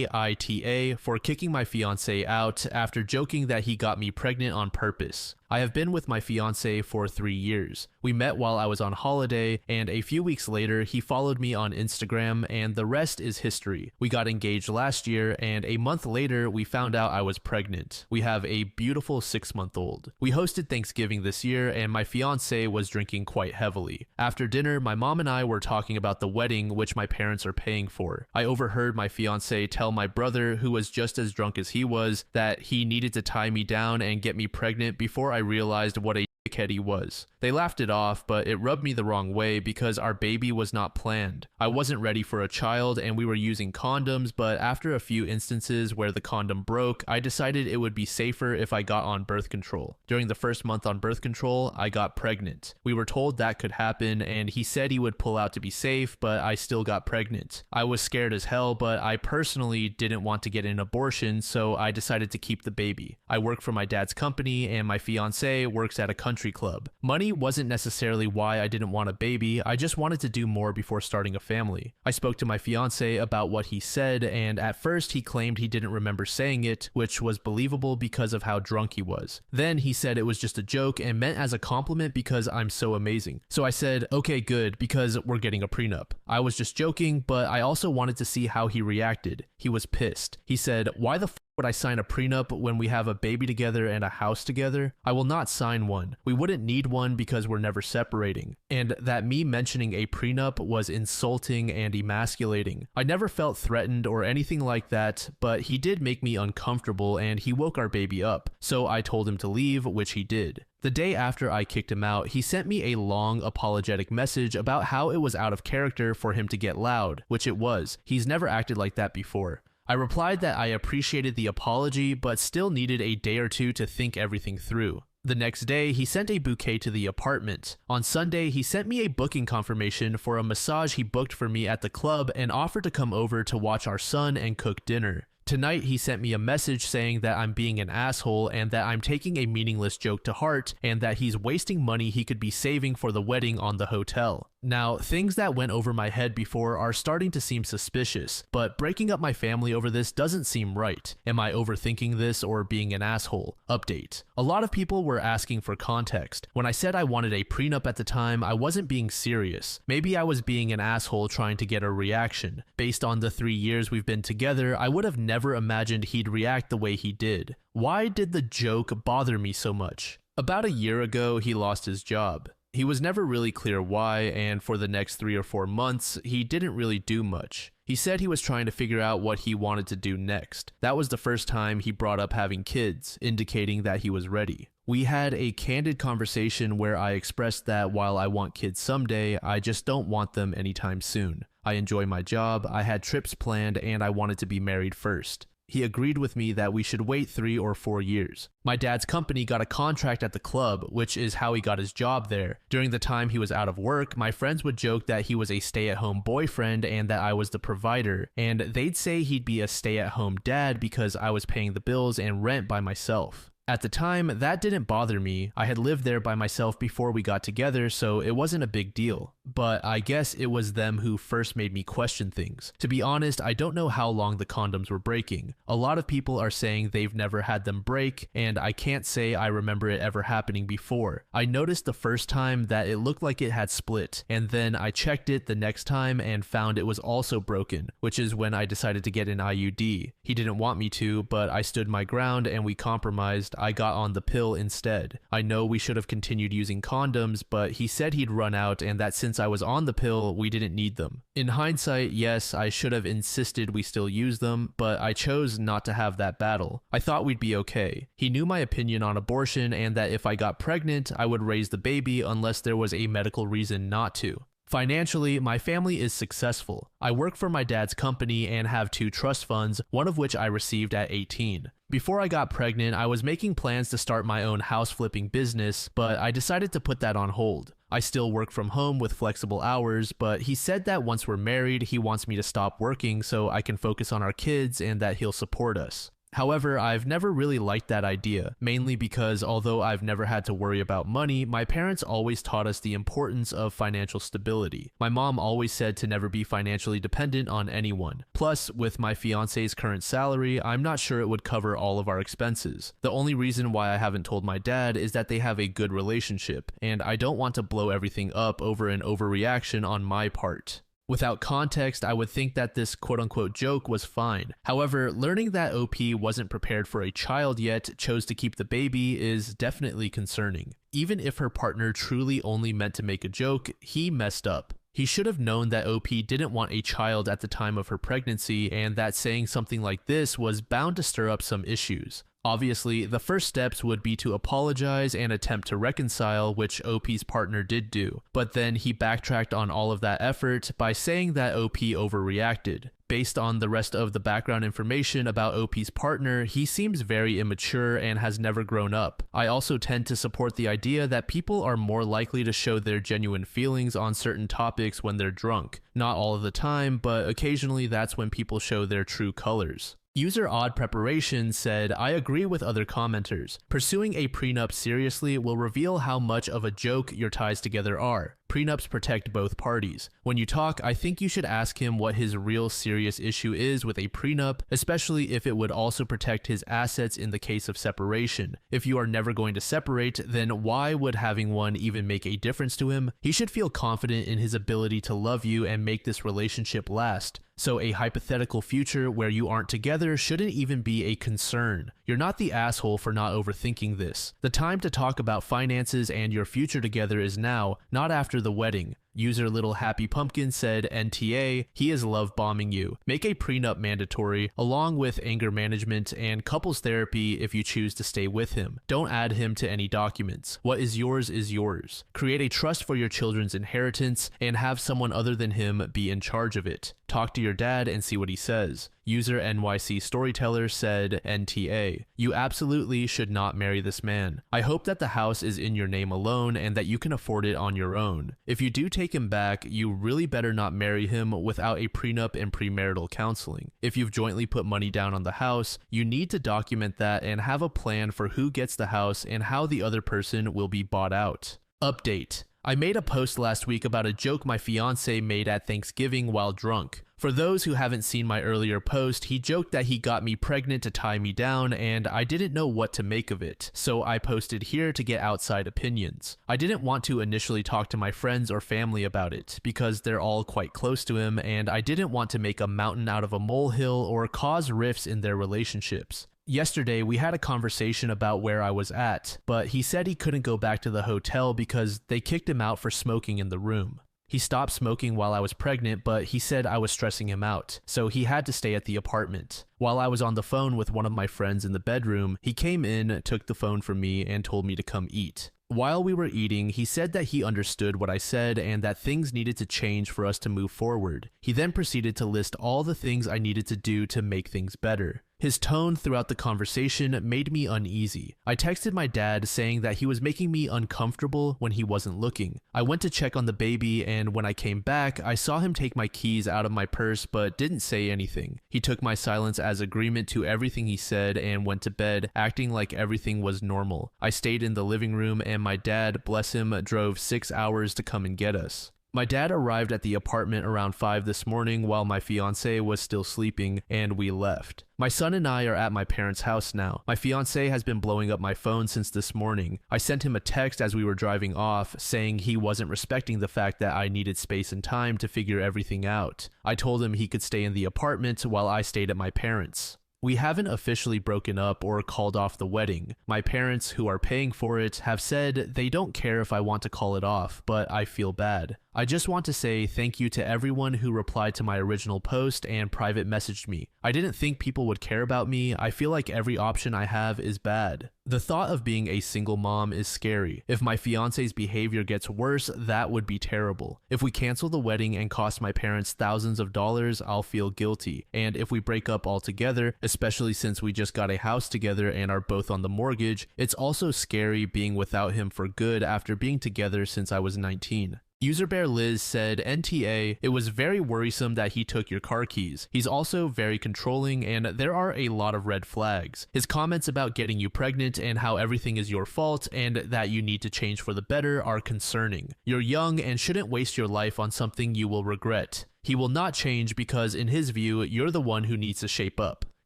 AITA for kicking my fiancé out after joking that he got me pregnant on purpose. I have been with my fiancé for 3 years. We met while I was on holiday, and a few weeks later, he followed me on Instagram, and the rest is history. We got engaged last year, and a month later, we found out I was pregnant. We have a beautiful 6-month-old. We hosted Thanksgiving this year, and my fiancé was drinking quite heavily. After dinner, my mom and I were talking about the wedding, which my parents are paying for. I overheard my fiancé tell my brother, who was just as drunk as he was, that he needed to tie me down and get me pregnant before I realized what a dickhead he was. They laughed it off, but it rubbed me the wrong way because our baby was not planned. I wasn't ready for a child and we were using condoms, but after a few instances where the condom broke, I decided it would be safer if I got on birth control. During the first month on birth control, I got pregnant. We were told that could happen and he said he would pull out to be safe, but I still got pregnant. I was scared as hell, but I personally didn't want to get an abortion, so I decided to keep the baby. I work for my dad's company and my fiancé works at a country club. Money wasn't necessarily why I didn't want a baby, I just wanted to do more before starting a family. I spoke to my fiancé about what he said, and at first he claimed he didn't remember saying it, which was believable because of how drunk he was. Then he said it was just a joke and meant as a compliment because I'm so amazing. So I said, okay, good, because we're getting a prenup. I was just joking, but I also wanted to see how he reacted. He was pissed. He said, why the would I sign a prenup when we have a baby together and a house together? I will not sign one. We wouldn't need one because we're never separating. And that me mentioning a prenup was insulting and emasculating. I never felt threatened or anything like that, but he did make me uncomfortable and he woke our baby up. So I told him to leave, which he did. The day after I kicked him out, he sent me a long apologetic message about how it was out of character for him to get loud, which it was. He's never acted like that before. I replied that I appreciated the apology, but still needed a day or two to think everything through. The next day, he sent a bouquet to the apartment. On Sunday, he sent me a booking confirmation for a massage he booked for me at the club and offered to come over to watch our son and cook dinner. Tonight, he sent me a message saying that I'm being an asshole and that I'm taking a meaningless joke to heart and that he's wasting money he could be saving for the wedding on the hotel. Now, things that went over my head before are starting to seem suspicious, but breaking up my family over this doesn't seem right. Am I overthinking this or being an asshole? Update. A lot of people were asking for context. When I said I wanted a prenup at the time, I wasn't being serious. Maybe I was being an asshole trying to get a reaction. Based on the 3 years we've been together, I would have never imagined he'd react the way he did. Why did the joke bother me so much? About a year ago, he lost his job. He was never really clear why, and for the next 3 or 4 months, he didn't really do much. He said he was trying to figure out what he wanted to do next. That was the first time he brought up having kids, indicating that he was ready. We had a candid conversation where I expressed that while I want kids someday, I just don't want them anytime soon. I enjoy my job, I had trips planned, and I wanted to be married first. He agreed with me that we should wait 3 or 4 years. My dad's company got a contract at the club, which is how he got his job there. During the time he was out of work, my friends would joke that he was a stay-at-home boyfriend and that I was the provider, and they'd say he'd be a stay-at-home dad because I was paying the bills and rent by myself. At the time, that didn't bother me. I had lived there by myself before we got together, so it wasn't a big deal. But I guess it was them who first made me question things. To be honest, I don't know how long the condoms were breaking. A lot of people are saying they've never had them break, and I can't say I remember it ever happening before. I noticed the first time that it looked like it had split, and then I checked it the next time and found it was also broken, which is when I decided to get an IUD. He didn't want me to, but I stood my ground and we compromised. I got on the pill instead. I know we should have continued using condoms, but he said he'd run out and that since I was on the pill, we didn't need them. In hindsight, yes, I should have insisted we still use them, but I chose not to have that battle. I thought we'd be okay. He knew my opinion on abortion and that if I got pregnant, I would raise the baby unless there was a medical reason not to. Financially, my family is successful. I work for my dad's company and have 2 trust funds, one of which I received at 18. Before I got pregnant, I was making plans to start my own house flipping business, but I decided to put that on hold. I still work from home with flexible hours, but he said that once we're married, he wants me to stop working so I can focus on our kids and that he'll support us. However, I've never really liked that idea, mainly because although I've never had to worry about money, my parents always taught us the importance of financial stability. My mom always said to never be financially dependent on anyone. Plus, with my fiance's current salary, I'm not sure it would cover all of our expenses. The only reason why I haven't told my dad is that they have a good relationship, and I don't want to blow everything up over an overreaction on my part. Without context, I would think that this quote-unquote joke was fine. However, learning that OP wasn't prepared for a child yet, chose to keep the baby, is definitely concerning. Even if her partner truly only meant to make a joke, he messed up. He should have known that OP didn't want a child at the time of her pregnancy, and that saying something like this was bound to stir up some issues. Obviously, the first steps would be to apologize and attempt to reconcile, which OP's partner did do, but then he backtracked on all of that effort by saying that OP overreacted. Based on the rest of the background information about OP's partner, he seems very immature and has never grown up. I also tend to support the idea that people are more likely to show their genuine feelings on certain topics when they're drunk. Not all of the time, but occasionally that's when people show their true colors. User Odd Preparation said, I agree with other commenters. Pursuing a prenup seriously will reveal how much of a joke your ties together are. Prenups protect both parties. When you talk, I think you should ask him what his real serious issue is with a prenup, especially if it would also protect his assets in the case of separation. If you are never going to separate, then why would having one even make a difference to him? He should feel confident in his ability to love you and make this relationship last. So a hypothetical future where you aren't together shouldn't even be a concern. You're not the asshole for not overthinking this. The time to talk about finances and your future together is now, not after the wedding. User Little Happy Pumpkin said, NTA, he is love bombing you. Make a prenup mandatory, along with anger management and couples therapy if you choose to stay with him. Don't add him to any documents. What is yours is yours. Create a trust for your children's inheritance and have someone other than him be in charge of it. Talk to your dad and see what he says. User NYC Storyteller said, NTA, you absolutely should not marry this man. I hope that the house is in your name alone and that you can afford it on your own. If you do take him back, you really better not marry him without a prenup and premarital counseling. If you've jointly put money down on the house, you need to document that and have a plan for who gets the house and how the other person will be bought out. Update. I made a post last week about a joke my fiance made at Thanksgiving while drunk. For those who haven't seen my earlier post, he joked that he got me pregnant to tie me down and I didn't know what to make of it, so I posted here to get outside opinions. I didn't want to initially talk to my friends or family about it because they're all quite close to him and I didn't want to make a mountain out of a molehill or cause rifts in their relationships. Yesterday, we had a conversation about where I was at, but he said he couldn't go back to the hotel because they kicked him out for smoking in the room. He stopped smoking while I was pregnant, but he said I was stressing him out, so he had to stay at the apartment. While I was on the phone with one of my friends in the bedroom, he came in, took the phone from me, and told me to come eat. While we were eating, he said that he understood what I said and that things needed to change for us to move forward. He then proceeded to list all the things I needed to do to make things better. His tone throughout the conversation made me uneasy. I texted my dad saying that he was making me uncomfortable when he wasn't looking. I went to check on the baby and when I came back, I saw him take my keys out of my purse but didn't say anything. He took my silence as agreement to everything he said and went to bed acting like everything was normal. I stayed in the living room and my dad, bless him, drove 6 hours to come and get us. My dad arrived at the apartment around 5 this morning while my fiance was still sleeping, and we left. My son and I are at my parents' house now. My fiance has been blowing up my phone since this morning. I sent him a text as we were driving off, saying he wasn't respecting the fact that I needed space and time to figure everything out. I told him he could stay in the apartment while I stayed at my parents'. We haven't officially broken up or called off the wedding. My parents, who are paying for it, have said they don't care if I want to call it off, but I feel bad. I just want to say thank you to everyone who replied to my original post and private messaged me. I didn't think people would care about me. I feel like every option I have is bad. The thought of being a single mom is scary. If my fiance's behavior gets worse, that would be terrible. If we cancel the wedding and cost my parents thousands of dollars, I'll feel guilty. And if we break up altogether, especially since we just got a house together and are both on the mortgage, it's also scary being without him for good after being together since I was 19. UserBearLiz said, NTA, it was very worrisome that he took your car keys. He's also very controlling and there are a lot of red flags. His comments about getting you pregnant and how everything is your fault and that you need to change for the better are concerning. You're young and shouldn't waste your life on something you will regret. He will not change because in his view, you're the one who needs to shape up.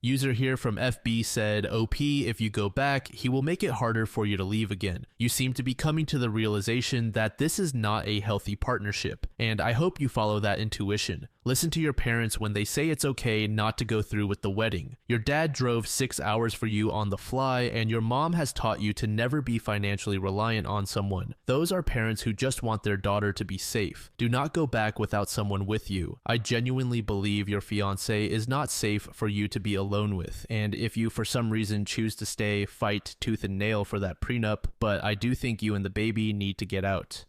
User here from FB said, OP, if you go back, he will make it harder for you to leave again. You seem to be coming to the realization that this is not a healthy partnership, and I hope you follow that intuition. Listen to your parents when they say it's okay not to go through with the wedding. Your dad drove 6 hours for you on the fly, and your mom has taught you to never be financially reliant on someone. Those are parents who just want their daughter to be safe. Do not go back without someone with you. I genuinely believe your fiancé is not safe for you to be alone with, and if you for some reason choose to stay, fight tooth and nail for that prenup, but I do think you and the baby need to get out.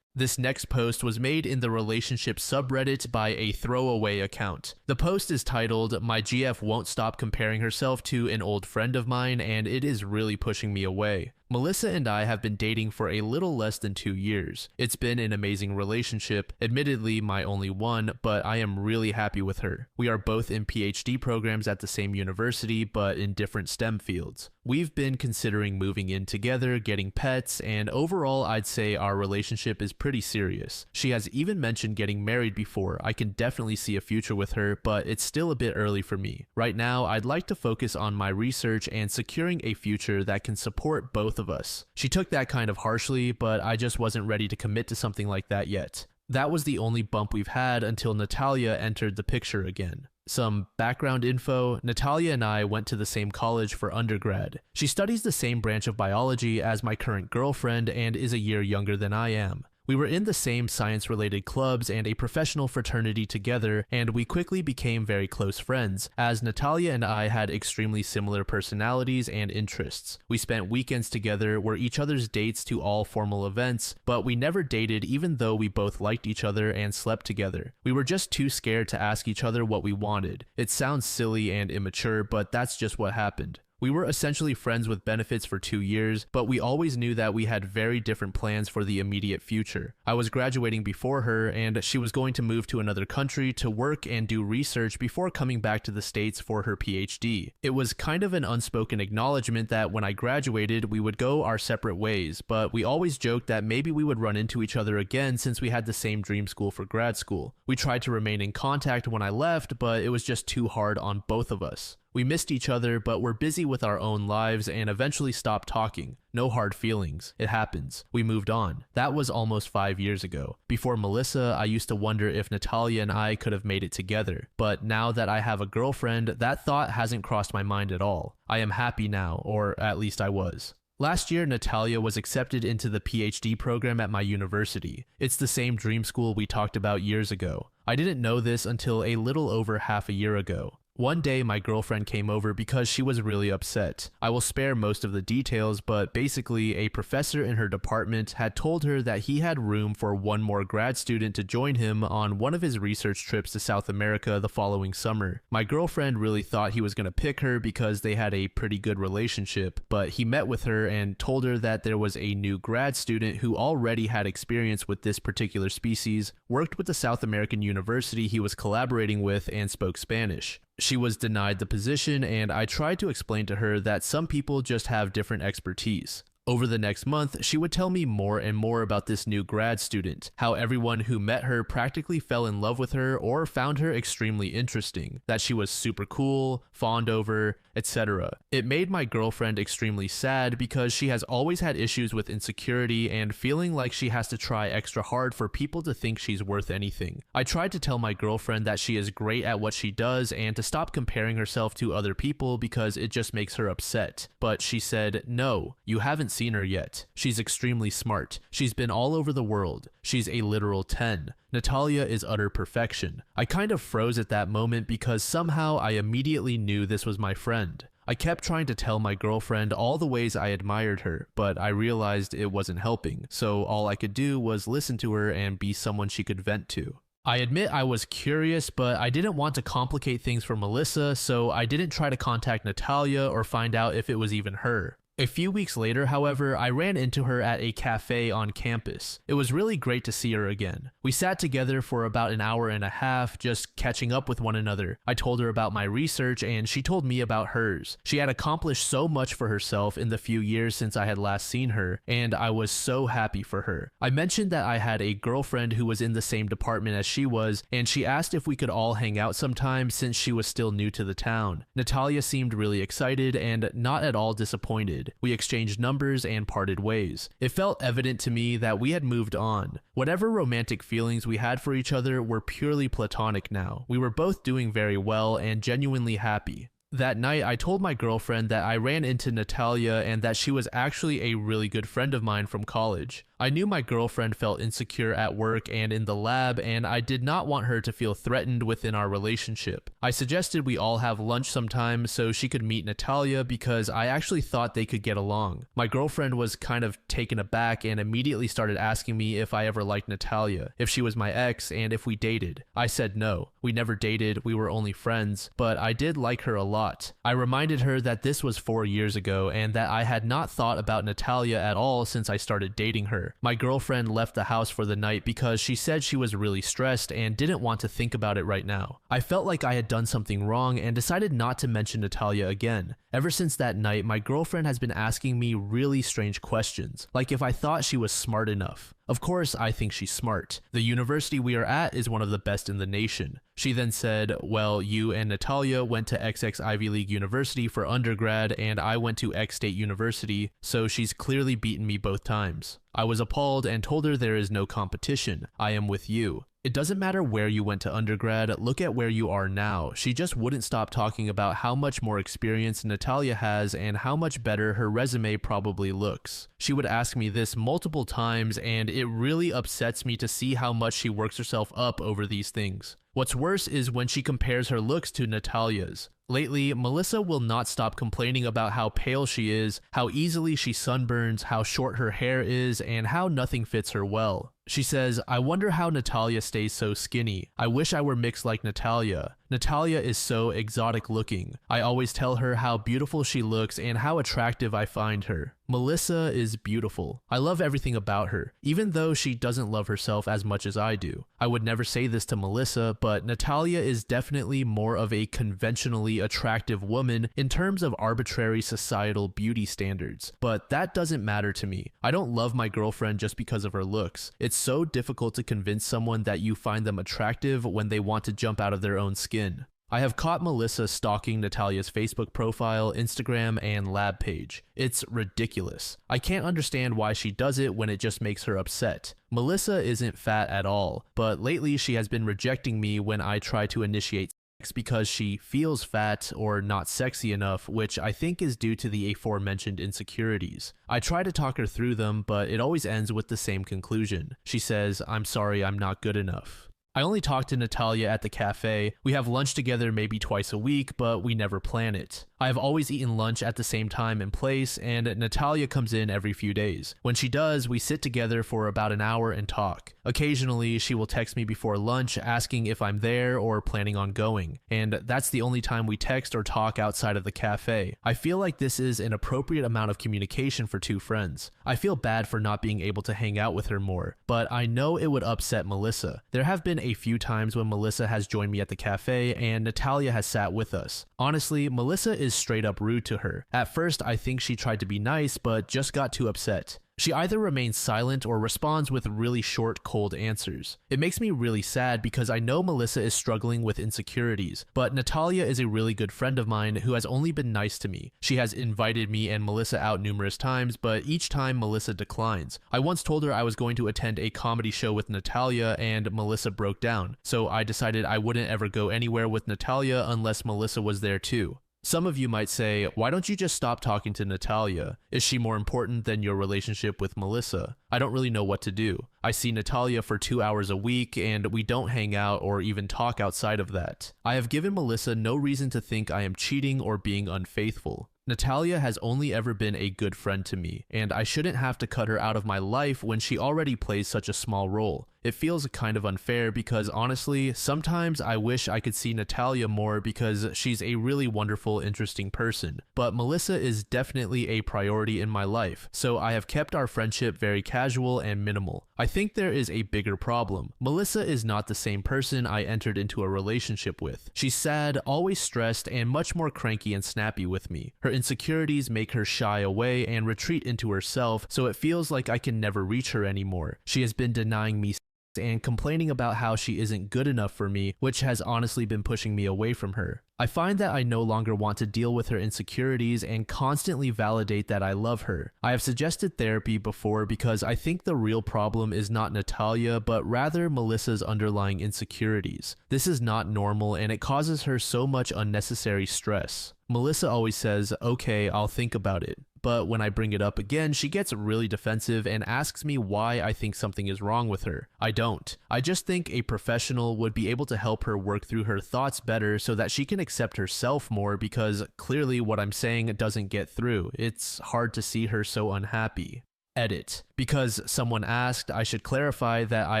This next post was made in the relationship subreddit by a throwaway account. The post is titled, My GF won't stop comparing herself to an old friend of mine and it is really pushing me away. Melissa and I have been dating for a little less than 2 years. It's been an amazing relationship, admittedly my only one, but I am really happy with her. We are both in PhD programs at the same university, but in different STEM fields. We've been considering moving in together, getting pets, and overall I'd say our relationship is pretty serious. She has even mentioned getting married before. I can definitely see a future with her, but it's still a bit early for me. Right now, I'd like to focus on my research and securing a future that can support both of us. She took that kind of harshly, but I just wasn't ready to commit to something like that yet. That was the only bump we've had until Natalia entered the picture again. Some background info, Natalia and I went to the same college for undergrad. She studies the same branch of biology as my current girlfriend and is a year younger than I am. We were in the same science-related clubs and a professional fraternity together, and we quickly became very close friends, as Natalia and I had extremely similar personalities and interests. We spent weekends together, were each other's dates to all formal events, but we never dated even though we both liked each other and slept together. We were just too scared to ask each other what we wanted. It sounds silly and immature, but that's just what happened. We were essentially friends with benefits for 2 years, but we always knew that we had very different plans for the immediate future. I was graduating before her, and she was going to move to another country to work and do research before coming back to the States for her PhD. It was kind of an unspoken acknowledgement that when I graduated, we would go our separate ways, but we always joked that maybe we would run into each other again since we had the same dream school for grad school. We tried to remain in contact when I left, but it was just too hard on both of us. We missed each other, but were busy with our own lives and eventually stopped talking. No hard feelings. It happens. We moved on. That was almost 5 years ago. Before Melissa, I used to wonder if Natalia and I could have made it together. But now that I have a girlfriend, that thought hasn't crossed my mind at all. I am happy now, or at least I was. Last year, Natalia was accepted into the PhD program at my university. It's the same dream school we talked about years ago. I didn't know this until a little over half a year ago. One day, my girlfriend came over because she was really upset. I will spare most of the details, but basically, a professor in her department had told her that he had room for one more grad student to join him on one of his research trips to South America the following summer. My girlfriend really thought he was going to pick her because they had a pretty good relationship, but he met with her and told her that there was a new grad student who already had experience with this particular species, worked with the South American university he was collaborating with, and spoke Spanish. She was denied the position, and I tried to explain to her that some people just have different expertise. Over the next month, she would tell me more and more about this new grad student, how everyone who met her practically fell in love with her or found her extremely interesting, that she was super cool, fawned over, etc. It made my girlfriend extremely sad because she has always had issues with insecurity and feeling like she has to try extra hard for people to think she's worth anything. I tried to tell my girlfriend that she is great at what she does and to stop comparing herself to other people because it just makes her upset. But she said, no, you haven't seen her yet. She's extremely smart. She's been all over the world. She's a literal 10. Natalia is utter perfection. I kind of froze at that moment because somehow I immediately knew this was my friend. I kept trying to tell my girlfriend all the ways I admired her, but I realized it wasn't helping, so all I could do was listen to her and be someone she could vent to. I admit I was curious, but I didn't want to complicate things for Melissa, so I didn't try to contact Natalia or find out if it was even her. A few weeks later, however, I ran into her at a cafe on campus. It was really great to see her again. We sat together for about an hour and a half, just catching up with one another. I told her about my research and she told me about hers. She had accomplished so much for herself in the few years since I had last seen her, and I was so happy for her. I mentioned that I had a girlfriend who was in the same department as she was, and she asked if we could all hang out sometime since she was still new to the town. Natalia seemed really excited and not at all disappointed. We exchanged numbers and parted ways. It felt evident to me that we had moved on. Whatever romantic feelings we had for each other were purely platonic now. We were both doing very well and genuinely happy. That night, I told my girlfriend that I ran into Natalia and that she was actually a really good friend of mine from college. I knew my girlfriend felt insecure at work and in the lab, and I did not want her to feel threatened within our relationship. I suggested we all have lunch sometime so she could meet Natalia because I actually thought they could get along. My girlfriend was kind of taken aback and immediately started asking me if I ever liked Natalia, if she was my ex, and if we dated. I said no. We never dated, we were only friends, but I did like her a lot. I reminded her that this was 4 years ago and that I had not thought about Natalia at all since I started dating her. My girlfriend left the house for the night because she said she was really stressed and didn't want to think about it right now. I felt like I had done something wrong and decided not to mention Natalia again. Ever since that night, my girlfriend has been asking me really strange questions, like if I thought she was smart enough. Of course, I think she's smart. The university we are at is one of the best in the nation. She then said, well, you and Natalia went to XX Ivy League University for undergrad and I went to X State University, so she's clearly beaten me both times. I was appalled and told her there is no competition. I am with you. It doesn't matter where you went to undergrad, look at where you are now. She just wouldn't stop talking about how much more experience Natalia has and how much better her resume probably looks. She would ask me this multiple times and it really upsets me to see how much she works herself up over these things. What's worse is when she compares her looks to Natalia's. Lately, Melissa will not stop complaining about how pale she is, how easily she sunburns, how short her hair is, and how nothing fits her well. She says, I wonder how Natalia stays so skinny. I wish I were mixed like Natalia. Natalia is so exotic looking. I always tell her how beautiful she looks and how attractive I find her. Melissa is beautiful. I love everything about her, even though she doesn't love herself as much as I do. I would never say this to Melissa, but Natalia is definitely more of a conventionally attractive woman in terms of arbitrary societal beauty standards. But that doesn't matter to me. I don't love my girlfriend just because of her looks. It's so difficult to convince someone that you find them attractive when they want to jump out of their own skin. I have caught Melissa stalking Natalia's Facebook profile, Instagram, and lab page. It's ridiculous. I can't understand why she does it when it just makes her upset. Melissa isn't fat at all, but lately she has been rejecting me when I try to initiate sex because she feels fat or not sexy enough, which I think is due to the aforementioned insecurities. I try to talk her through them, but it always ends with the same conclusion. She says, I'm sorry, I'm not good enough. I only talk to Natalia at the cafe. We have lunch together maybe twice a week, but we never plan it. I have always eaten lunch at the same time and place, and Natalia comes in every few days. When she does, we sit together for about an hour and talk. Occasionally, she will text me before lunch asking if I'm there or planning on going, and that's the only time we text or talk outside of the cafe. I feel like this is an appropriate amount of communication for two friends. I feel bad for not being able to hang out with her more, but I know it would upset Melissa. There have been a few times when Melissa has joined me at the cafe and Natalia has sat with us. Honestly, Melissa is straight up rude to her. At first, I think she tried to be nice, but just got too upset. She either remains silent or responds with really short, cold answers. It makes me really sad because I know Melissa is struggling with insecurities, but Natalia is a really good friend of mine who has only been nice to me. She has invited me and Melissa out numerous times, but each time Melissa declines. I once told her I was going to attend a comedy show with Natalia and Melissa broke down, so I decided I wouldn't ever go anywhere with Natalia unless Melissa was there too. Some of you might say, why don't you just stop talking to Natalia? Is she more important than your relationship with Melissa? I don't really know what to do. I see Natalia for 2 hours a week and we don't hang out or even talk outside of that. I have given Melissa no reason to think I am cheating or being unfaithful. Natalia has only ever been a good friend to me, and I shouldn't have to cut her out of my life when she already plays such a small role. It feels kind of unfair because honestly, sometimes I wish I could see Natalia more because she's a really wonderful, interesting person. But Melissa is definitely a priority in my life, so I have kept our friendship very casual and minimal. I think there is a bigger problem. Melissa is not the same person I entered into a relationship with. She's sad, always stressed, and much more cranky and snappy with me. Her insecurities make her shy away and retreat into herself, so it feels like I can never reach her anymore. She has been denying me and complaining about how she isn't good enough for me, which has honestly been pushing me away from her. I find that I no longer want to deal with her insecurities and constantly validate that I love her. I have suggested therapy before because I think the real problem is not Natalia, but rather Melissa's underlying insecurities. This is not normal and it causes her so much unnecessary stress. Melissa always says, "Okay, I'll think about it." But when I bring it up again, she gets really defensive and asks me why I think something is wrong with her. I don't. I just think a professional would be able to help her work through her thoughts better so that she can accept herself more, because clearly what I'm saying doesn't get through. It's hard to see her so unhappy. Edit. Because someone asked, I should clarify that I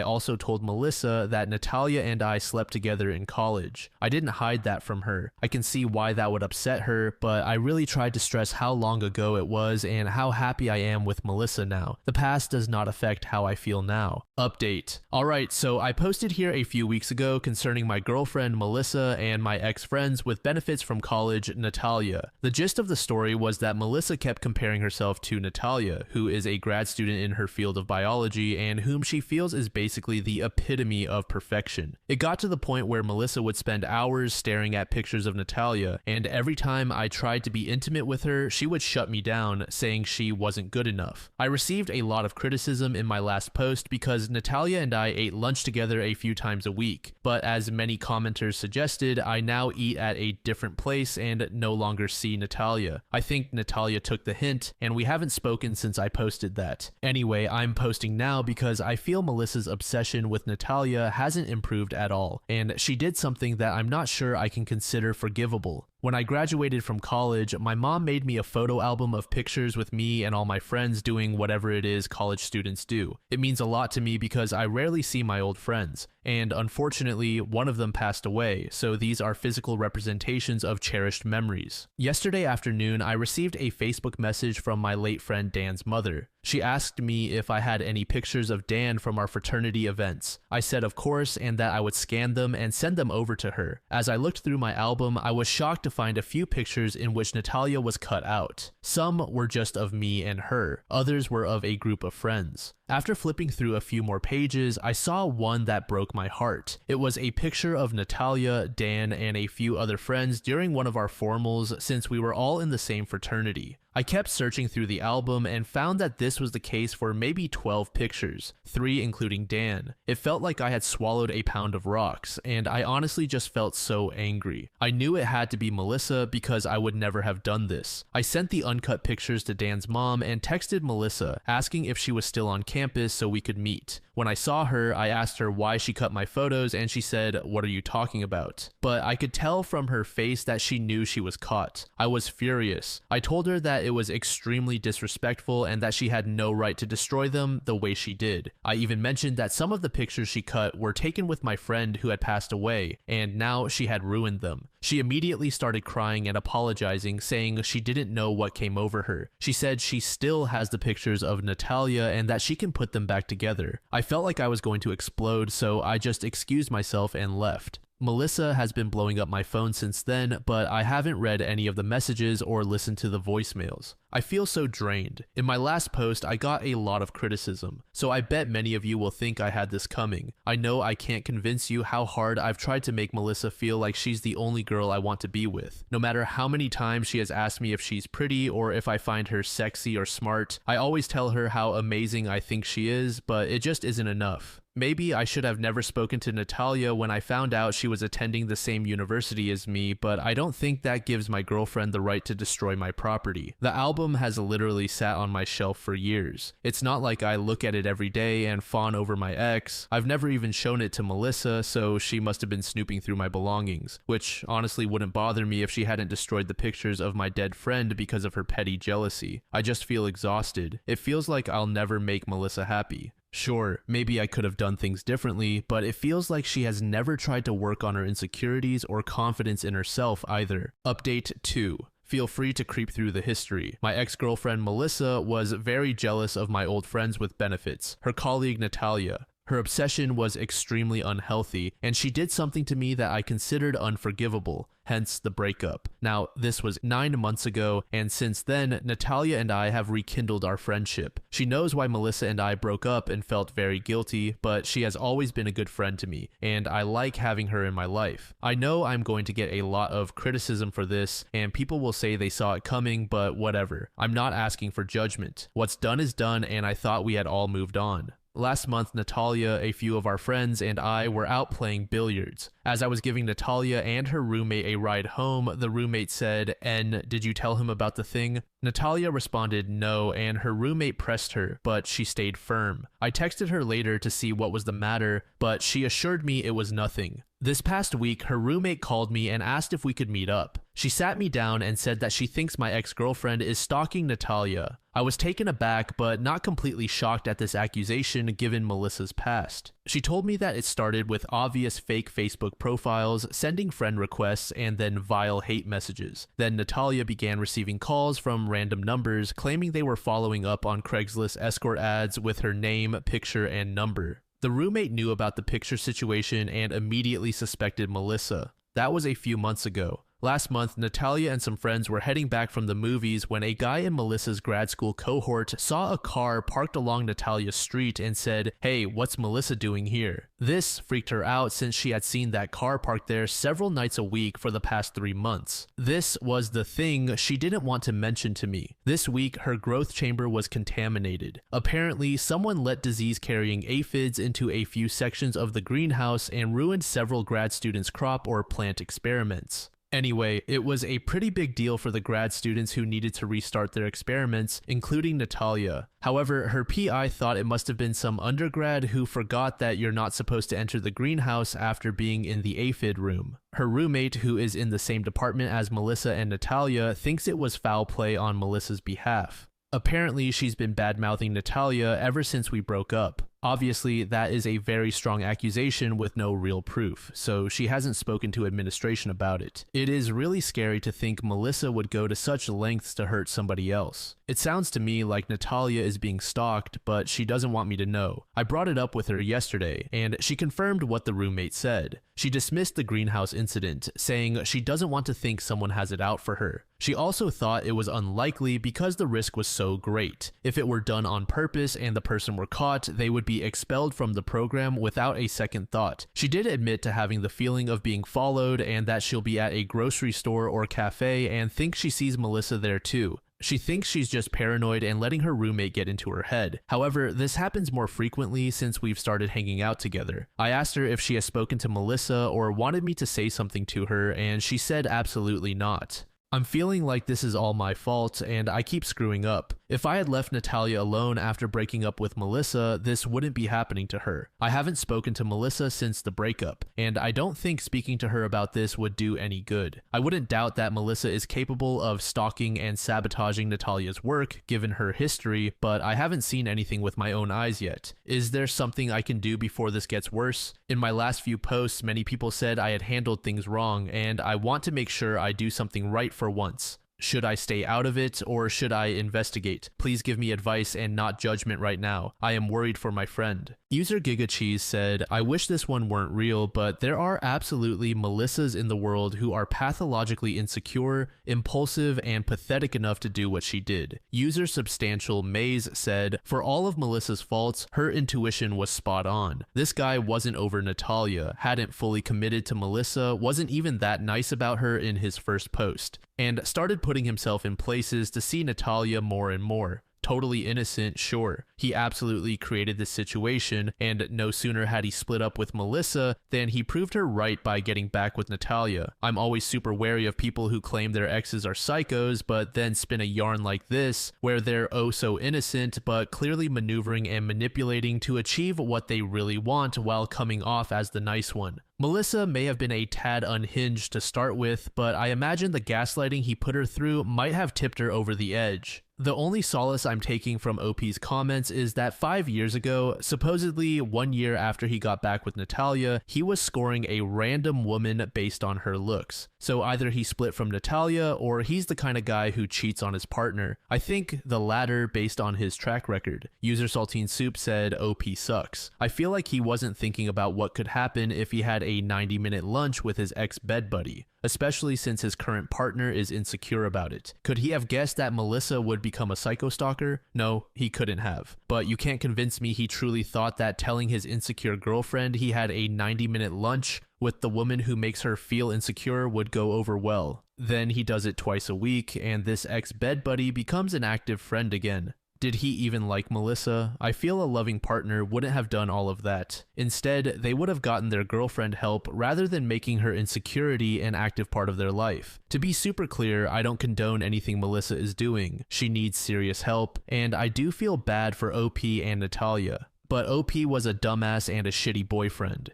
also told Melissa that Natalia and I slept together in college. I didn't hide that from her. I can see why that would upset her, but I really tried to stress how long ago it was and how happy I am with Melissa now. The past does not affect how I feel now. Update. Alright, so I posted here a few weeks ago concerning my girlfriend Melissa and my ex-friends with benefits from college, Natalia. The gist of the story was that Melissa kept comparing herself to Natalia, who is a grad student in her field of biology and whom she feels is basically the epitome of perfection. It got to the point where Melissa would spend hours staring at pictures of Natalia, and every time I tried to be intimate with her, she would shut me down, saying she wasn't good enough. I received a lot of criticism in my last post because Natalia and I ate lunch together a few times a week, but as many commenters suggested, I now eat at a different place and no longer see Natalia. I think Natalia took the hint, and we haven't spoken since I posted that. Anyway, I'm posting now because I feel Melissa's obsession with Natalia hasn't improved at all, and she did something that I'm not sure I can consider forgivable. When I graduated from college, my mom made me a photo album of pictures with me and all my friends doing whatever it is college students do. It means a lot to me because I rarely see my old friends, and unfortunately, one of them passed away, so these are physical representations of cherished memories. Yesterday afternoon, I received a Facebook message from my late friend Dan's mother. She asked me if I had any pictures of Dan from our fraternity events. I said of course, and that I would scan them and send them over to her. As I looked through my album, I was shocked to find a few pictures in which Natalia was cut out. Some were just of me and her, others were of a group of friends. After flipping through a few more pages, I saw one that broke my heart. It was a picture of Natalia, Dan, and a few other friends during one of our formals since we were all in the same fraternity. I kept searching through the album and found that this was the case for maybe 12 pictures, 3 including Dan. It felt like I had swallowed a pound of rocks, and I honestly just felt so angry. I knew it had to be Melissa because I would never have done this. I sent the uncut pictures to Dan's mom and texted Melissa, asking if she was still on campus so we could meet. When I saw her, I asked her why she cut my photos and she said, "What are you talking about?" But I could tell from her face that she knew she was caught. I was furious. I told her that it was extremely disrespectful and that she had no right to destroy them the way she did. I even mentioned that some of the pictures she cut were taken with my friend who had passed away, and now she had ruined them. She immediately started crying and apologizing, saying she didn't know what came over her. She said she still has the pictures of Natalia and that she can put them back together. I felt like I was going to explode, so I just excused myself and left. Melissa has been blowing up my phone since then, but I haven't read any of the messages or listened to the voicemails. I feel so drained. In my last post, I got a lot of criticism, so I bet many of you will think I had this coming. I know I can't convince you how hard I've tried to make Melissa feel like she's the only girl I want to be with. No matter how many times she has asked me if she's pretty or if I find her sexy or smart, I always tell her how amazing I think she is, but it just isn't enough. Maybe I should have never spoken to Natalia when I found out she was attending the same university as me, but I don't think that gives my girlfriend the right to destroy my property. The album has literally sat on my shelf for years. It's not like I look at it every day and fawn over my ex. I've never even shown it to Melissa, so she must have been snooping through my belongings, which honestly wouldn't bother me if she hadn't destroyed the pictures of my dead friend because of her petty jealousy. I just feel exhausted. It feels like I'll never make Melissa happy. Sure, maybe I could have done things differently, but it feels like she has never tried to work on her insecurities or confidence in herself either. Update 2. Feel free to creep through the history. My ex-girlfriend Melissa was very jealous of my old friends with benefits, her colleague Natalia. Her obsession was extremely unhealthy, and she did something to me that I considered unforgivable, hence the breakup. Now, this was 9 months ago, and since then, Natalia and I have rekindled our friendship. She knows why Melissa and I broke up and felt very guilty, but she has always been a good friend to me, and I like having her in my life. I know I'm going to get a lot of criticism for this, and people will say they saw it coming, but whatever. I'm not asking for judgment. What's done is done, and I thought we had all moved on. Last month, Natalia, a few of our friends, and I were out playing billiards. As I was giving Natalia and her roommate a ride home, the roommate said, "N, did you tell him about the thing?" Natalia responded no, and her roommate pressed her, but she stayed firm. I texted her later to see what was the matter, but she assured me it was nothing. This past week, her roommate called me and asked if we could meet up. She sat me down and said that she thinks my ex-girlfriend is stalking Natalia. I was taken aback, but not completely shocked at this accusation given Melissa's past. She told me that it started with obvious fake Facebook profiles, sending friend requests, and then vile hate messages. Then Natalia began receiving calls from random numbers claiming they were following up on Craigslist escort ads with her name, picture, and number. The roommate knew about the picture situation and immediately suspected Melissa. That was a few months ago. Last month, Natalia and some friends were heading back from the movies when a guy in Melissa's grad school cohort saw a car parked along Natalia's street and said, "Hey, what's Melissa doing here?" This freaked her out since she had seen that car parked there several nights a week for the past 3 months. This was the thing she didn't want to mention to me. This week, her growth chamber was contaminated. Apparently, someone let disease-carrying aphids into a few sections of the greenhouse and ruined several grad students' crop or plant experiments. Anyway, it was a pretty big deal for the grad students who needed to restart their experiments, including Natalia. However, her PI thought it must have been some undergrad who forgot that you're not supposed to enter the greenhouse after being in the aphid room. Her roommate, who is in the same department as Melissa and Natalia, thinks it was foul play on Melissa's behalf. Apparently, she's been bad-mouthing Natalia ever since we broke up. Obviously, that is a very strong accusation with no real proof, so she hasn't spoken to administration about it. It is really scary to think Melissa would go to such lengths to hurt somebody else. It sounds to me like Natalia is being stalked, but she doesn't want me to know. I brought it up with her yesterday, and she confirmed what the roommate said. She dismissed the greenhouse incident, saying she doesn't want to think someone has it out for her. She also thought it was unlikely because the risk was so great. If it were done on purpose and the person were caught, they would be expelled from the program without a second thought. She did admit to having the feeling of being followed and that she'll be at a grocery store or cafe and thinks she sees Melissa there too. She thinks she's just paranoid and letting her roommate get into her head. However, this happens more frequently since we've started hanging out together. I asked her if she has spoken to Melissa or wanted me to say something to her, and she said absolutely not. I'm feeling like this is all my fault, and I keep screwing up. If I had left Natalia alone after breaking up with Melissa, this wouldn't be happening to her. I haven't spoken to Melissa since the breakup, and I don't think speaking to her about this would do any good. I wouldn't doubt that Melissa is capable of stalking and sabotaging Natalia's work, given her history, but I haven't seen anything with my own eyes yet. Is there something I can do before this gets worse? In my last few posts, many people said I had handled things wrong, and I want to make sure I do something right for once. Should I stay out of it or should I investigate? Please give me advice and not judgment right now. I am worried for my friend. User GigaCheese said, I wish this one weren't real, but there are absolutely Melissas in the world who are pathologically insecure, impulsive, and pathetic enough to do what she did. User Substantial Maze said, for all of Melissa's faults, her intuition was spot on. This guy wasn't over Natalia, hadn't fully committed to Melissa, wasn't even that nice about her in his first post, and started putting himself in places to see Natalia more and more. Totally innocent, sure. He absolutely created this situation, and no sooner had he split up with Melissa than he proved her right by getting back with Natalia. I'm always super wary of people who claim their exes are psychos, but then spin a yarn like this, where they're oh so innocent, but clearly maneuvering and manipulating to achieve what they really want while coming off as the nice one. Melissa may have been a tad unhinged to start with, but I imagine the gaslighting he put her through might have tipped her over the edge. The only solace I'm taking from OP's comments is that 5 years ago, supposedly 1 year after he got back with Natalia, he was scoring a random woman based on her looks. So either he split from Natalia or he's the kind of guy who cheats on his partner. I think the latter based on his track record. User Saltine Soup said OP sucks. I feel like he wasn't thinking about what could happen if he had a 90-minute lunch with his ex-bed buddy, especially since his current partner is insecure about it. Could he have guessed that Melissa would become a psychostalker? No, he couldn't have. But you can't convince me he truly thought that telling his insecure girlfriend he had a 90-minute lunch with the woman who makes her feel insecure would go over well. Then he does it twice a week, and this ex-bed buddy becomes an active friend again. Did he even like Melissa? I feel a loving partner wouldn't have done all of that. Instead, they would have gotten their girlfriend help rather than making her insecurity an active part of their life. To be super clear, I don't condone anything Melissa is doing. She needs serious help, and I do feel bad for OP and Natalia. But OP was a dumbass and a shitty boyfriend.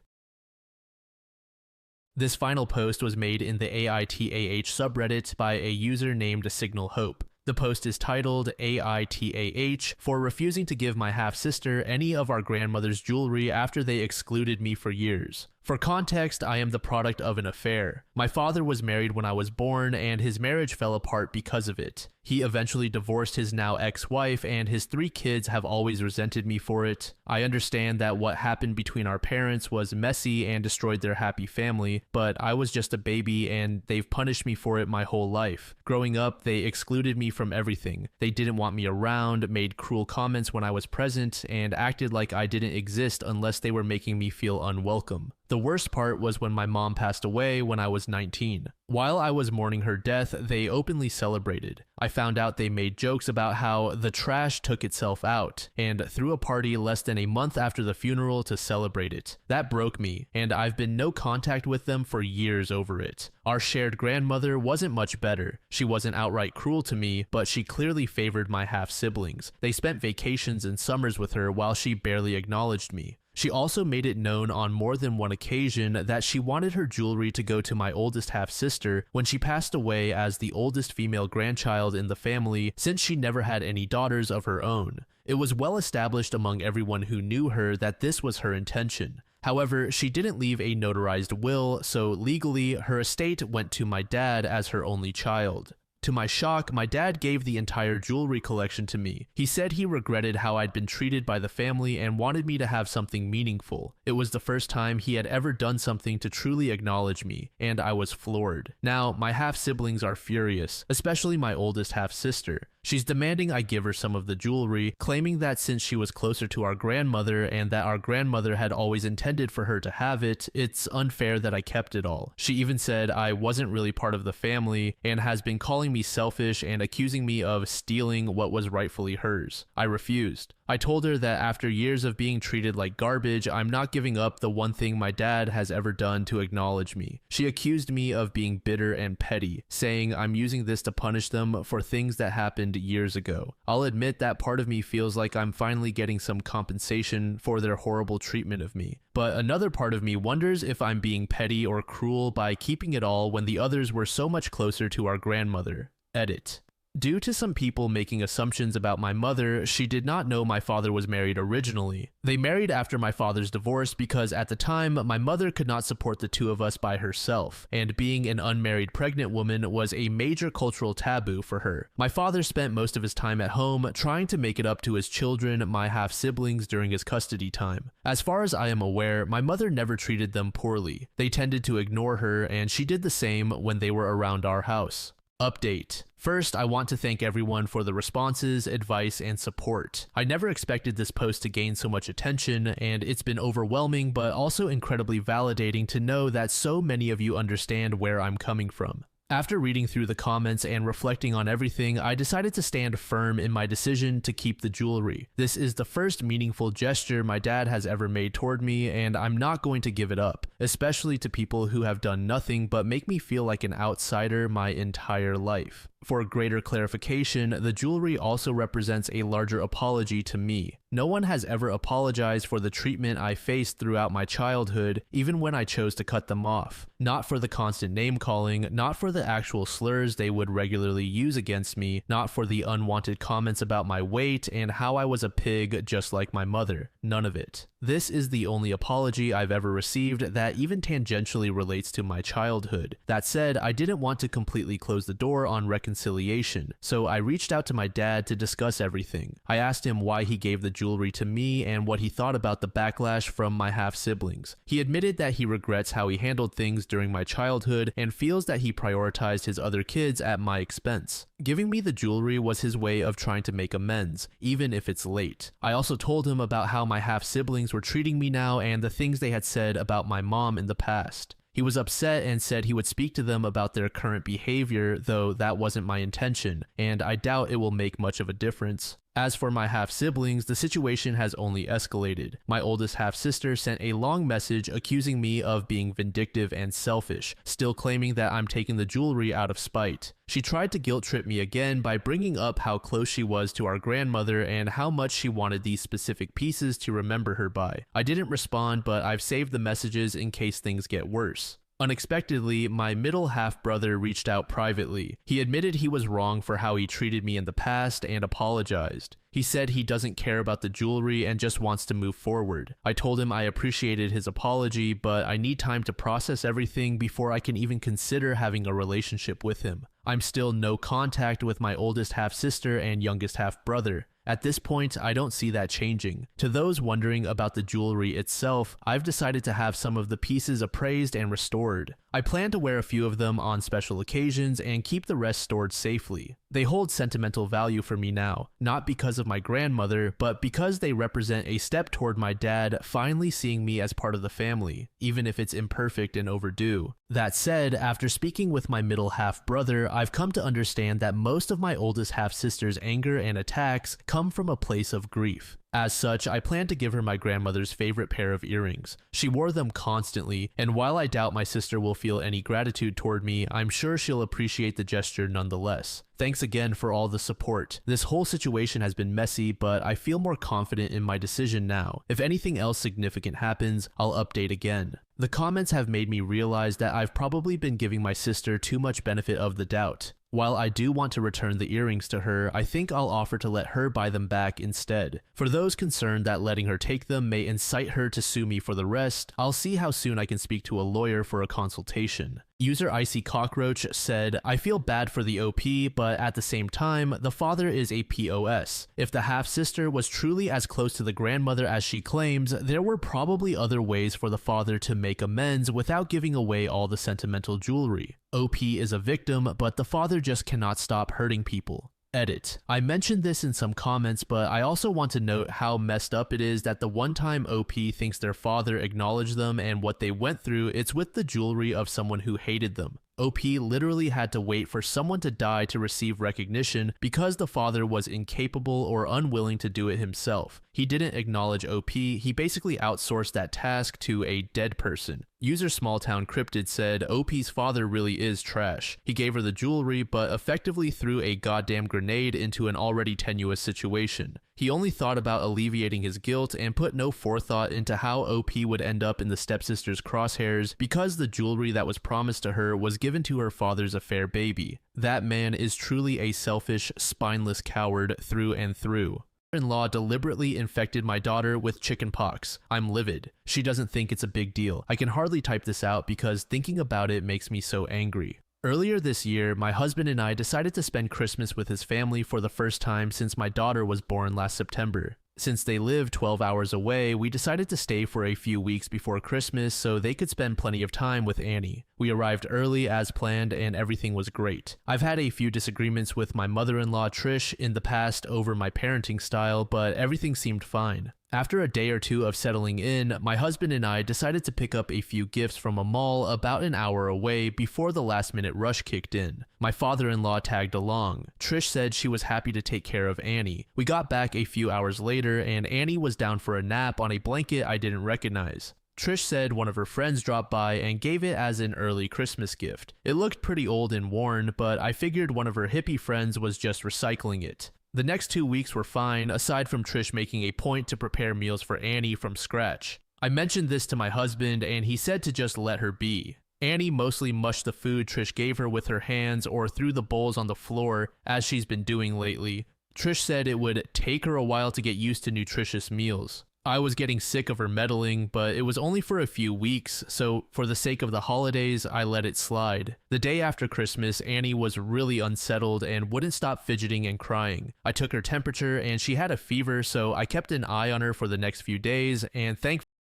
This final post was made in the AITAH subreddit by a user named Signal Hope. The post is titled AITAH for refusing to give my half-sister any of our grandmother's jewelry after they excluded me for years. For context, I am the product of an affair. My father was married when I was born, and his marriage fell apart because of it. He eventually divorced his now ex-wife, and his 3 kids have always resented me for it. I understand that what happened between our parents was messy and destroyed their happy family, but I was just a baby and they've punished me for it my whole life. Growing up, they excluded me from everything. They didn't want me around, made cruel comments when I was present, and acted like I didn't exist unless they were making me feel unwelcome. The worst part was when my mom passed away when I was 19. While I was mourning her death, they openly celebrated. I found out they made jokes about how the trash took itself out, and threw a party less than a month after the funeral to celebrate it. That broke me, and I've been no contact with them for years over it. Our shared grandmother wasn't much better. She wasn't outright cruel to me, but she clearly favored my half-siblings. They spent vacations and summers with her while she barely acknowledged me. She also made it known on more than one occasion that she wanted her jewelry to go to my oldest half-sister when she passed away as the oldest female grandchild in the family, since she never had any daughters of her own. It was well established among everyone who knew her that this was her intention. However, she didn't leave a notarized will, so legally, her estate went to my dad as her only child. To my shock, my dad gave the entire jewelry collection to me. He said he regretted how I'd been treated by the family and wanted me to have something meaningful. It was the first time he had ever done something to truly acknowledge me, and I was floored. Now, my half-siblings are furious, especially my oldest half-sister. She's demanding I give her some of the jewelry, claiming that since she was closer to our grandmother and that our grandmother had always intended for her to have it, it's unfair that I kept it all. She even said I wasn't really part of the family and has been calling me selfish and accusing me of stealing what was rightfully hers. I refused. I told her that after years of being treated like garbage, I'm not giving up the one thing my dad has ever done to acknowledge me. She accused me of being bitter and petty, saying I'm using this to punish them for things that happened years ago. I'll admit that part of me feels like I'm finally getting some compensation for their horrible treatment of me. But another part of me wonders if I'm being petty or cruel by keeping it all when the others were so much closer to our grandmother. Edit. Due to some people making assumptions about my mother, she did not know my father was married originally. They married after my father's divorce because at the time, my mother could not support the two of us by herself, and being an unmarried pregnant woman was a major cultural taboo for her. My father spent most of his time at home trying to make it up to his children, my half-siblings, during his custody time. As far as I am aware, my mother never treated them poorly. They tended to ignore her, and she did the same when they were around our house. Update. First, I want to thank everyone for the responses, advice, and support. I never expected this post to gain so much attention, and it's been overwhelming but also incredibly validating to know that so many of you understand where I'm coming from. After reading through the comments and reflecting on everything, I decided to stand firm in my decision to keep the jewelry. This is the first meaningful gesture my dad has ever made toward me, and I'm not going to give it up, especially to people who have done nothing but make me feel like an outsider my entire life. For greater clarification, the jewelry also represents a larger apology to me. No one has ever apologized for the treatment I faced throughout my childhood, even when I chose to cut them off. Not for the constant name-calling, not for the actual slurs they would regularly use against me, not for the unwanted comments about my weight and how I was a pig just like my mother. None of it. This is the only apology I've ever received that even tangentially relates to my childhood. That said, I didn't want to completely close the door on reconciliation, so I reached out to my dad to discuss everything. I asked him why he gave the jewelry to me and what he thought about the backlash from my half-siblings. He admitted that he regrets how he handled things during my childhood and feels that he prioritized his other kids at my expense. Giving me the jewelry was his way of trying to make amends, even if it's late. I also told him about how my half-siblings were treating me now and the things they had said about my mom in the past. He was upset and said he would speak to them about their current behavior, though that wasn't my intention, and I doubt it will make much of a difference. As for my half-siblings, the situation has only escalated. My oldest half-sister sent a long message accusing me of being vindictive and selfish, still claiming that I'm taking the jewelry out of spite. She tried to guilt-trip me again by bringing up how close she was to our grandmother and how much she wanted these specific pieces to remember her by. I didn't respond, but I've saved the messages in case things get worse. Unexpectedly, my middle half-brother reached out privately. He admitted he was wrong for how he treated me in the past and apologized. He said he doesn't care about the jewelry and just wants to move forward. I told him I appreciated his apology, but I need time to process everything before I can even consider having a relationship with him. I'm still no contact with my oldest half-sister and youngest half-brother. At this point, I don't see that changing. To those wondering about the jewelry itself, I've decided to have some of the pieces appraised and restored. I plan to wear a few of them on special occasions and keep the rest stored safely. They hold sentimental value for me now, not because of my grandmother, but because they represent a step toward my dad finally seeing me as part of the family, even if it's imperfect and overdue. That said, after speaking with my middle half-brother, I've come to understand that most of my oldest half-sister's anger and attacks come from a place of grief. As such, I plan to give her my grandmother's favorite pair of earrings. She wore them constantly, and while I doubt my sister will feel any gratitude toward me, I'm sure she'll appreciate the gesture nonetheless. Thanks again for all the support. This whole situation has been messy, but I feel more confident in my decision now. If anything else significant happens, I'll update again. The comments have made me realize that I've probably been giving my sister too much benefit of the doubt. While I do want to return the earrings to her, I think I'll offer to let her buy them back instead. For those concerned that letting her take them may incite her to sue me for the rest, I'll see how soon I can speak to a lawyer for a consultation. User Icy Cockroach said, I feel bad for the OP, but at the same time, the father is a POS. If the half-sister was truly as close to the grandmother as she claims, there were probably other ways for the father to make amends without giving away all the sentimental jewelry. OP is a victim, but the father just cannot stop hurting people. Edit. I mentioned this in some comments, but I also want to note how messed up it is that the one time OP thinks their father acknowledged them and what they went through, it's with the jewelry of someone who hated them. OP literally had to wait for someone to die to receive recognition because the father was incapable or unwilling to do it himself. He didn't acknowledge OP, he basically outsourced that task to a dead person. User Smalltown Cryptid said, OP's father really is trash. He gave her the jewelry, but effectively threw a goddamn grenade into an already tenuous situation. He only thought about alleviating his guilt and put no forethought into how OP would end up in the stepsister's crosshairs because the jewelry that was promised to her was given to her father's affair baby. That man is truly a selfish, spineless coward through and through. In-law deliberately infected my daughter with chickenpox. I'm livid. She doesn't think it's a big deal. I can hardly type this out because thinking about it makes me so angry. Earlier this year, my husband and I decided to spend Christmas with his family for the first time since my daughter was born last September. Since they live 12 hours away, we decided to stay for a few weeks before Christmas so they could spend plenty of time with Annie. We arrived early as planned and everything was great. I've had a few disagreements with my mother-in-law Trish in the past over my parenting style, but everything seemed fine. After a day or two of settling in, my husband and I decided to pick up a few gifts from a mall about an hour away before the last-minute rush kicked in. My father-in-law tagged along. Trish said she was happy to take care of Annie. We got back a few hours later and Annie was down for a nap on a blanket I didn't recognize. Trish said one of her friends dropped by and gave it as an early Christmas gift. It looked pretty old and worn, but I figured one of her hippie friends was just recycling it. The next 2 weeks were fine, aside from Trish making a point to prepare meals for Annie from scratch. I mentioned this to my husband and he said to just let her be. Annie mostly mushed the food Trish gave her with her hands or threw the bowls on the floor, as she's been doing lately. Trish said it would take her a while to get used to nutritious meals. I was getting sick of her meddling, but it was only for a few weeks, so for the sake of the holidays, I let it slide. The day after Christmas, Annie was really unsettled and wouldn't stop fidgeting and crying. I took her temperature and she had a fever, so I kept an eye on her for the next few days, and thankfully